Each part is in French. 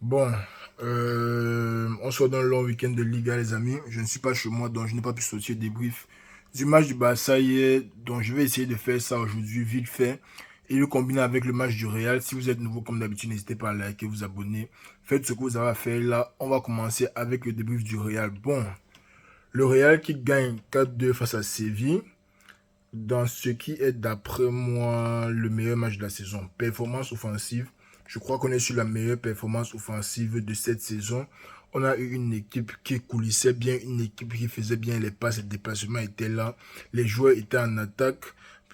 Bon, on sort d'un long week-end de Liga, les amis. Je ne suis pas chez moi, donc je n'ai pas pu sortir débrief du match du Barça hier. Donc je vais essayer de faire ça aujourd'hui, vite fait, et le combiner avec le match du Real. Si vous êtes nouveau, comme d'habitude, n'hésitez pas à liker, vous abonner. Faites ce que vous avez à faire là. On va commencer avec le débrief du Real. Bon, le Real qui gagne 4-2 face à Séville, dans ce qui est d'après moi le meilleur match de la saison. Performance offensive, je crois qu'on est sur la meilleure performance offensive de cette saison. On a eu une équipe qui coulissait bien, une équipe qui faisait bien les passes, les déplacements étaient là, les joueurs étaient en attaque.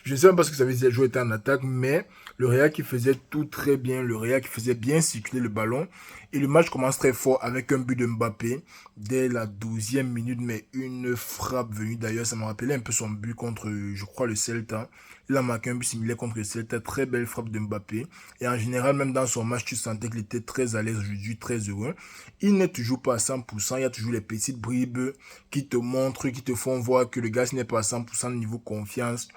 Je ne sais même pas ce que ça veut dire, les joueurs étaient en attaque, mais le Real qui faisait tout très bien, le Real qui faisait bien circuler le ballon. Et le match commence très fort avec un but de Mbappé dès la 12e minute, mais une frappe venue d'ailleurs, ça me rappelait un peu son but contre, je crois, le Celta. Il a marqué un but similaire contre le Celta, très belle frappe de Mbappé. Et en général, même dans son match, tu sentais qu'il était très à l'aise aujourd'hui, très heureux. Il n'est toujours pas à 100%, il y a toujours les petites bribes qui te montrent, qui te font voir que le gars n'est pas à 100% de niveau confiance.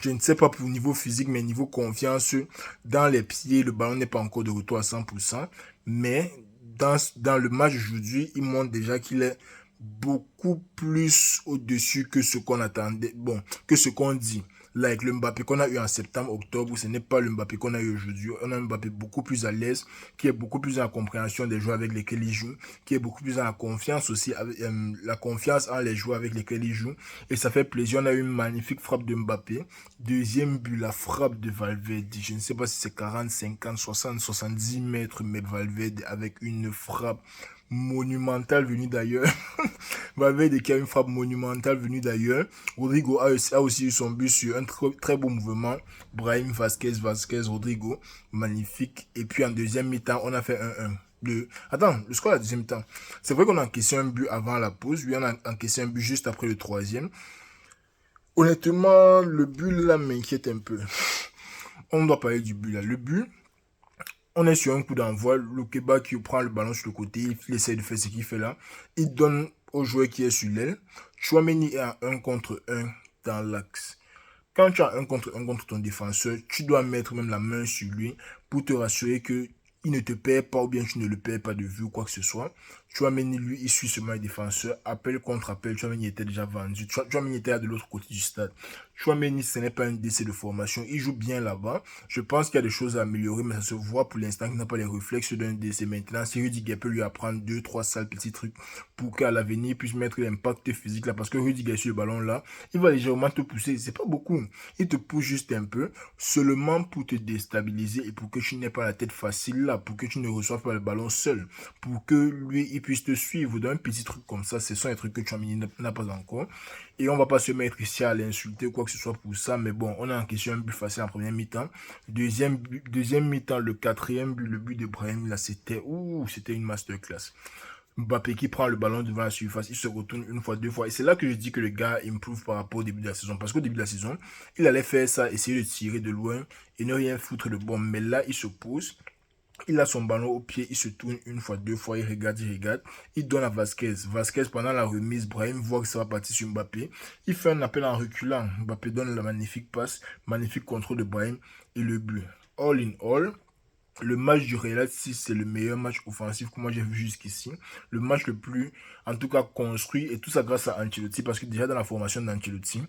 Je ne sais pas pour niveau physique, mais niveau confiance, dans les pieds, le ballon n'est pas encore de retour à 100%. Mais dans le match aujourd'hui, il montre déjà qu'il est beaucoup plus au-dessus que ce qu'on attendait. Bon, que ce qu'on dit. Là, avec le Mbappé qu'on a eu en septembre, octobre, ce n'est pas le Mbappé qu'on a eu aujourd'hui. On a un Mbappé beaucoup plus à l'aise, qui est beaucoup plus en compréhension des joueurs avec lesquels il joue, qui est beaucoup plus en confiance aussi, avec, la confiance en les joueurs avec lesquels il joue. Et ça fait plaisir. On a eu une magnifique frappe de Mbappé. Deuxième but, la frappe de Valverde. Je ne sais pas si c'est 40, 50, 60, 70 mètres, mais Valverde avec une frappe monumentale venue d'ailleurs. Valverde qui a une frappe monumentale venue d'ailleurs. Rodrigo a aussi eu son but sur un très beau mouvement. Brahim Vasquez, Rodrigo. Magnifique. Et puis en deuxième mi-temps, on a fait 1-1. Attends, le score à la deuxième mi-temps. C'est vrai qu'on a encaissé un but avant la pause. Lui, on a encaissé un but juste après le troisième. Honnêtement, le but là m'inquiète un peu. On doit parler du but là. Le but, on est sur un coup d'envoi. Lokeba qui prend le ballon sur le côté, il essaie de faire ce qu'il fait là. Il donne au joueur qui est sur l'aile. Chouameni est à un contre un dans l'axe. Quand tu as un contre un contre ton défenseur, tu dois mettre même la main sur lui pour te rassurer que il ne te perd pas ou bien tu ne le perds pas de vue ou quoi que ce soit. Chouameni, lui, il suit seulement les défenseurs. Appel contre appel, Chouameni était déjà vendu. Chouameni était de l'autre côté du stade. Chouameni, ce n'est pas un décès de formation. Il joue bien là-bas. Je pense qu'il y a des choses à améliorer, mais ça se voit pour l'instant qu'il n'a pas les réflexes d'un décès. Maintenant, si Rudiger peut lui apprendre deux, trois sales petits trucs pour qu'à l'avenir, il puisse mettre l'impact physique là, parce que Rudiger sur le ballon là, il va légèrement te pousser. C'est pas beaucoup. Il te pousse juste un peu, seulement pour te déstabiliser et pour que tu n'aies pas la tête facile là, pour que tu ne reçoives pas le ballon seul, pour que lui, il puisse te suivre dans un petit truc comme ça. Ce sont les trucs que Tchouaméni n'a pas encore. Et on va pas se mettre ici à l'insulter ou quoi que ce soit pour ça, mais bon, on a en question un but facile en première mi-temps. Deuxième mi-temps, le quatrième but, le but de Brahim, là, c'était une masterclass. Mbappé qui prend le ballon devant la surface, il se retourne une fois, deux fois. Et c'est là que je dis que le gars improve par rapport au début de la saison. Parce qu'au début de la saison, il allait faire ça, essayer de tirer de loin et ne rien foutre de bon. Mais là, il se pose, il a son ballon au pied, il se tourne une fois, deux fois, il regarde, il regarde. Il donne à Vasquez. Vasquez, pendant la remise, Brahim voit que ça va partir sur Mbappé. Il fait un appel en reculant. Mbappé donne la magnifique passe, magnifique contrôle de Brahim et le but. All in all, le match du Real, si c'est le meilleur match offensif que moi j'ai vu jusqu'ici, le match le plus, en tout cas, construit, et tout ça grâce à Ancelotti, parce que déjà dans la formation d'Ancelotti,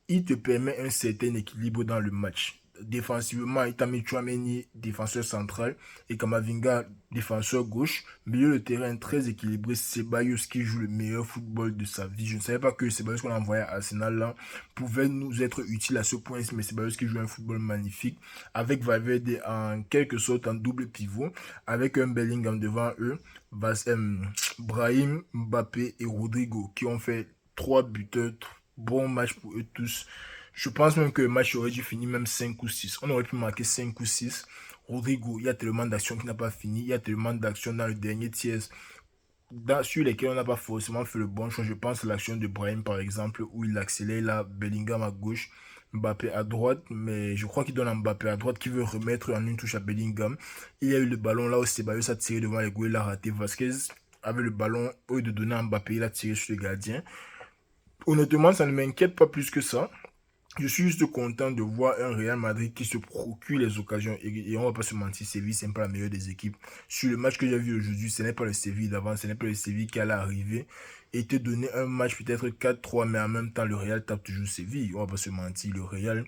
il te permet un certain équilibre dans le match. Défensivement, il t'a mis Chouameni, défenseur central, et Kamavinga, défenseur gauche. Milieu de terrain très équilibré. Ceballos qui joue le meilleur football de sa vie. Je ne savais pas que Ceballos qu'on a envoyé à Arsenal là pouvait nous être utile à ce point, mais Ceballos qui joue un football magnifique. Avec Valverde en quelque sorte en double pivot. Avec un Bellingham devant eux. Brahim, Mbappé et Rodrigo qui ont fait trois buteurs. Bon match pour eux tous. Je pense même que le match aurait dû finir même 5 ou 6. On aurait pu marquer 5 ou 6. Rodrigo, il y a tellement d'actions qui n'a pas fini. Il y a tellement d'actions dans le dernier tiers sur lesquelles on n'a pas forcément fait le bon choix. Je pense à l'action de Brahim par exemple où il accélère là, Bellingham à gauche, Mbappé à droite, mais je crois qu'il donne à Mbappé à droite qui veut remettre en une touche à Bellingham. Il y a eu le ballon là où Ceballos a tiré devant les goals, il a raté. Vasquez avait le ballon, au lieu de donner à Mbappé, il a tiré sur le gardien. Honnêtement, ça ne m'inquiète pas plus que ça. Je suis juste content de voir un Real Madrid qui se procure les occasions. Et on va pas se mentir, Séville, c'est pas la meilleure des équipes. Sur le match que j'ai vu aujourd'hui, ce n'est pas le Séville d'avant, ce n'est pas le Séville qui allait arriver et te donner un match peut-être 4-3, mais en même temps, le Real tape toujours Séville. On va pas se mentir, le Real,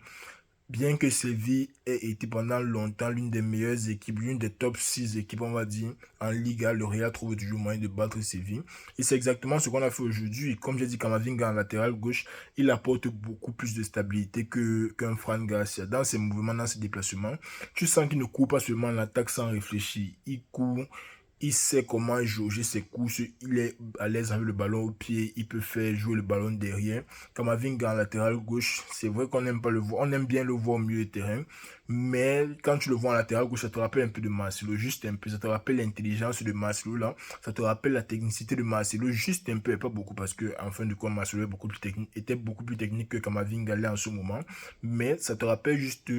bien que Séville ait été pendant longtemps l'une des meilleures équipes, l'une des top 6 équipes, on va dire, en Liga, le Real trouve toujours moyen de battre Séville. Et c'est exactement ce qu'on a fait aujourd'hui. Comme j'ai dit, Kamavinga en latéral gauche, il apporte beaucoup plus de stabilité qu'un Fran Garcia. Dans ses mouvements, dans ses déplacements, tu sens qu'il ne court pas seulement l'attaque sans réfléchir. Il court, il sait comment jauger ses courses, il est à l'aise avec le ballon au pied, il peut faire jouer le ballon derrière. Kamavinga en latéral gauche, c'est vrai qu'on n'aime pas le voir, on aime bien le voir au milieu de terrain, mais quand tu le vois en latéral gauche, ça te rappelle un peu de Marcelo, juste un peu, ça te rappelle l'intelligence de Marcelo là, ça te rappelle la technicité de Marcelo, juste un peu, et pas beaucoup, parce que en fin de compte, Marcelo était beaucoup plus technique que Kamavinga l'est en ce moment, mais ça te rappelle juste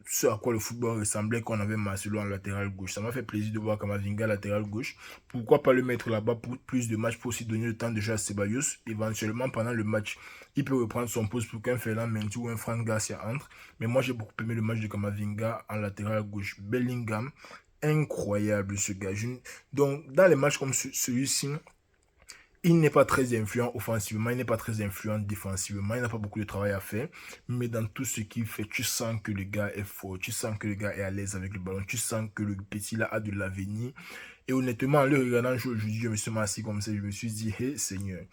ce à quoi le football ressemblait quand on avait Marcelo en latéral gauche. Ça m'a fait plaisir de voir Kamavinga latéral gauche. Pourquoi pas le mettre là-bas pour plus de matchs, pour aussi donner le temps de jeu à Ceballos. Éventuellement, pendant le match, il peut reprendre son poste pour qu'un Ferland Mendy ou un Fran Garcia entre. Mais moi, j'ai beaucoup aimé le match de Kamavinga en latéral gauche. Bellingham, incroyable ce gars. Donc, dans les matchs comme celui-ci, il n'est pas très influent offensivement, il n'est pas très influent défensivement, il n'a pas beaucoup de travail à faire, mais dans tout ce qu'il fait, tu sens que le gars est fort, tu sens que le gars est à l'aise avec le ballon, tu sens que le petit là a de l'avenir. Et honnêtement, en le regardant jouer aujourd'hui, je me suis assis comme ça, je me suis dit, hé Seigneur,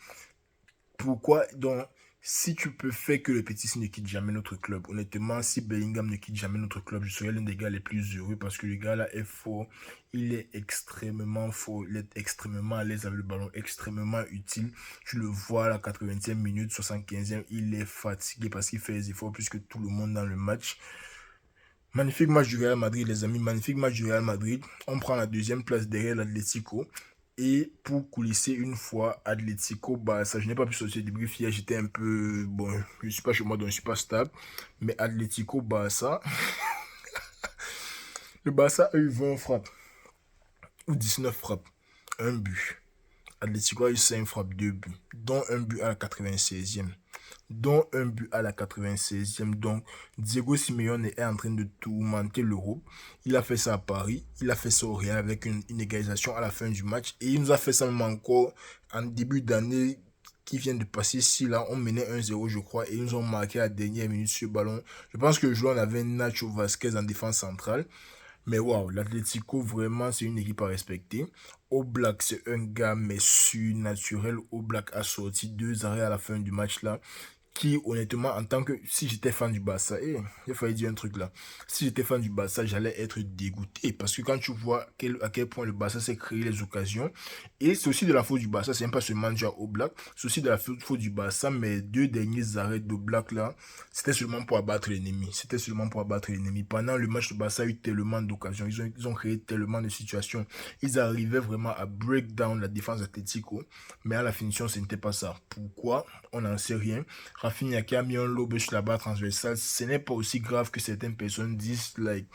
pourquoi donc si tu peux faire que le petit ne quitte jamais notre club, honnêtement, si Bellingham ne quitte jamais notre club, je serais l'un des gars les plus heureux parce que le gars là est fort, il est extrêmement fort, il est extrêmement à l'aise avec le ballon, extrêmement utile. Tu le vois à la 80e minute, 75e, il est fatigué parce qu'il fait les efforts plus que tout le monde dans le match. Magnifique match du Real Madrid, les amis. Magnifique match du Real Madrid. On prend la deuxième place derrière l'Atlético. Et pour coulisser une fois, Atlético, bah, ça, je n'ai pas pu sortir du brief hier. J'étais un peu. Bon, je ne suis pas chez moi, donc je ne suis pas stable. Mais Atlético, bah, ça. Le Barça a eu 20 frappes. Ou 19 frappes. Un but. Atlético a eu 5 frappes, 2 buts. Dont un but à la 96e. Dont un but à la 96e. Donc, Diego Simeone est en train de tourmenter l'Europe. Il a fait ça à Paris, il a fait ça au Real avec une égalisation à la fin du match. Et il nous a fait ça même encore en début d'année qui vient de passer. Si là, on menait 1-0, je crois, et ils nous ont marqué à la dernière minute sur le ballon. Je pense que le joueur, on avait Nacho Vasquez en défense centrale. Mais waouh, l'Atlético, vraiment, c'est une équipe à respecter. Oblak, c'est un gars, mais surnaturel. Oblak a sorti 2 arrêts à la fin du match là qui, honnêtement, en tant que... Si j'étais fan du Barça, il fallait dire un truc là. Si j'étais fan du Barça, j'allais être dégoûté. Parce que quand tu vois à quel point le Barça s'est créé les occasions, et c'est aussi de la faute du Barça, c'est même pas seulement déjà Oblak, c'est aussi de la faute du Barça, mais 2 derniers arrêts d'Oblak là, c'était seulement pour abattre l'ennemi. C'était seulement pour abattre l'ennemi. Pendant le match, le Barça a eu tellement d'occasions, ils ont créé tellement de situations. Ils arrivaient vraiment à break down la défense Atlético, mais à la finition, ce n'était pas ça. Pourquoi? On n'en sait rien. Rafinha qui a mis un lobe sur la barre transversale, ce n'est pas aussi grave que certaines personnes disent. Like,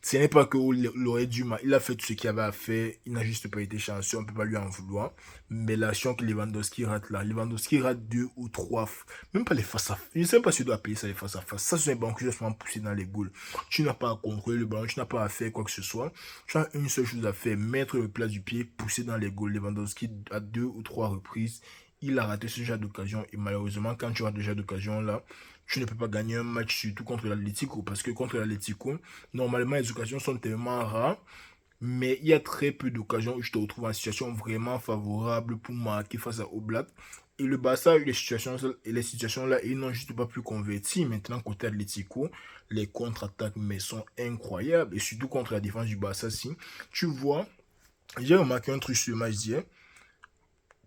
ce n'est pas qu'il aurait dû, il a fait tout ce qu'il avait à faire, il n'a juste pas été chanceux, on ne peut pas lui en vouloir. Mais l'action que Lewandowski rate là, Lewandowski rate 2 ou 3, même pas les face à face. Je ne sais pas si tu dois appeler ça les face à face. Ça, c'est un ballon que justement poussé dans les goals. Tu n'as pas à contrôler le ballon, tu n'as pas à faire quoi que ce soit. Tu as une seule chose à faire, mettre le plat du pied, pousser dans les goals. Lewandowski à 2 ou 3 reprises. Il a raté ce genre d'occasion et malheureusement quand tu rates ce genre d'occasion là, tu ne peux pas gagner un match surtout contre l'Atlético parce que contre l'Atlético, normalement les occasions sont tellement rares, mais il y a très peu d'occasions où je te retrouve en situation vraiment favorable pour marquer face à Oblak. Et le Barça a eu les situations là et ils n'ont juste pas pu convertir. Maintenant côté Atlético, les contre-attaques mais sont incroyables et surtout contre la défense du Barça si tu vois, j'ai remarqué un truc sur le match d'hier,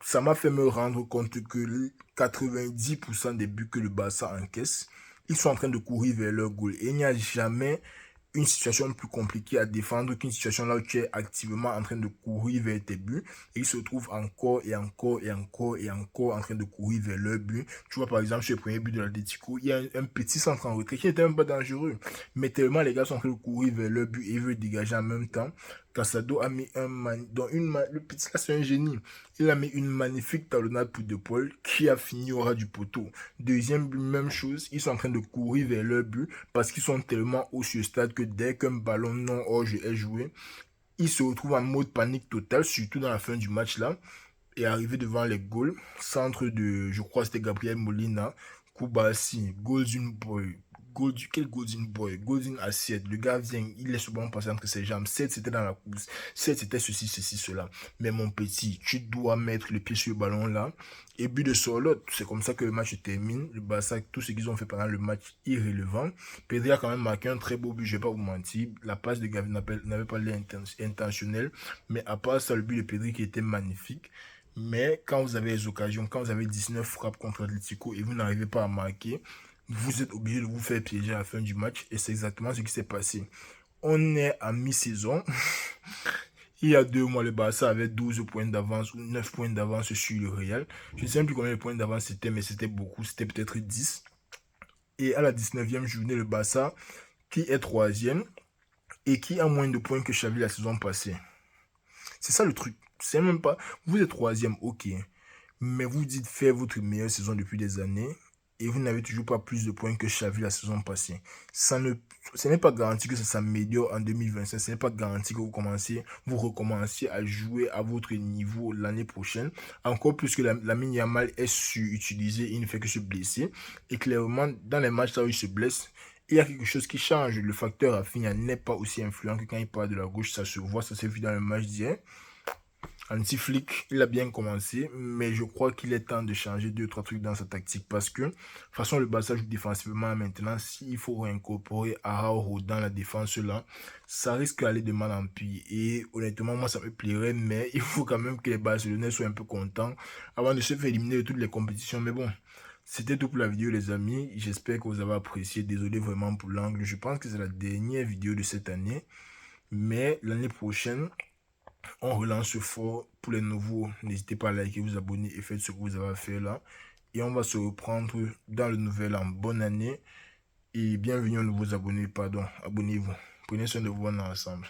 ça m'a fait me rendre compte que 90% des buts que le Barça encaisse, ils sont en train de courir vers leur goal. Et il n'y a jamais une situation plus compliquée à défendre qu'une situation là où tu es activement en train de courir vers tes buts et ils se trouvent encore et encore et encore et encore en train de courir vers leur but. Tu vois par exemple sur le premier but de l'Atlético, il y a un petit centre en retrait qui n'était même pas dangereux. Mais tellement les gars sont en train de courir vers leur but et ils veulent dégager en même temps. Casado a mis le petit là c'est un génie. Il a mis une magnifique talonnade pour De Paul qui a fini au ras du poteau. Deuxième but, même chose, ils sont en train de courir vers leur but parce qu'ils sont tellement hauts sur le stade que dès qu'un ballon non hors jeu est joué, ils se retrouvent en mode panique totale, surtout dans la fin du match là. Et arrivé devant les goals, centre de, je crois que c'était Gabriel Molina, Koubassi, Golden Boy, quel Golden Boy, Golden Assiette, le gars vient, il laisse le ballon passer entre ses jambes, 7 c'était dans la course, 7 c'était ceci, cela. Mais mon petit, tu dois mettre le pied sur le ballon là, et but de Sorlotte, c'est comme ça que le match se termine, le Barça, tout ce qu'ils ont fait pendant le match, irrélevant. Pedri a quand même marqué un très beau but, je vais pas vous mentir, la passe de Gavi n'avait pas l'air intentionnelle, mais à part ça, le but de Pedri qui était magnifique. Mais quand vous avez les occasions, quand vous avez 19 frappes contre Atletico et vous n'arrivez pas à marquer, vous êtes obligé de vous faire piéger à la fin du match. Et c'est exactement ce qui s'est passé. On est à mi-saison. Il y a 2 mois, le Barça avait 12 points d'avance ou 9 points d'avance sur le Real. Je ne sais plus combien de points d'avance c'était, mais c'était beaucoup. C'était peut-être 10. Et à la 19e journée, le Barça, qui est 3e et qui a moins de points que Xavi la saison passée. C'est ça le truc. C'est même pas. Vous êtes 3e, ok. Mais vous dites faire votre meilleure saison depuis des années et vous n'avez toujours pas plus de points que Xavi la saison passée. Ce n'est pas garanti que ça s'améliore en 2025. Ce n'est pas garanti que vous recommenciez à jouer à votre niveau l'année prochaine. Encore plus que Lamine Yamal est surutilisé, il ne fait que se blesser. Et clairement, dans les matchs où il se blesse, il y a quelque chose qui change. Le facteur Rafinha n'est pas aussi influent que quand il part de la gauche. Ça se voit, ça s'est vu dans le match d'hier. Anti-Flick, il a bien commencé, mais je crois qu'il est temps de changer 2-3 trucs dans sa tactique parce que, de toute façon, le Barça joue défensivement maintenant. S'il faut réincorporer Araujo dans la défense là, ça risque d'aller de mal en pis. Et honnêtement, moi, ça me plairait, mais il faut quand même que les Barcelonais soient un peu contents avant de se faire éliminer de toutes les compétitions. Mais bon, c'était tout pour la vidéo, les amis. J'espère que vous avez apprécié. Désolé vraiment pour l'angle. Je pense que c'est la dernière vidéo de cette année. Mais l'année prochaine, on relance fort pour les nouveaux. N'hésitez pas à liker, vous abonner et faites ce que vous avez à faire là. Et on va se reprendre dans le nouvel an. Bonne année et bienvenue aux nouveaux abonnés. Pardon, abonnez-vous. Prenez soin de vous ensemble.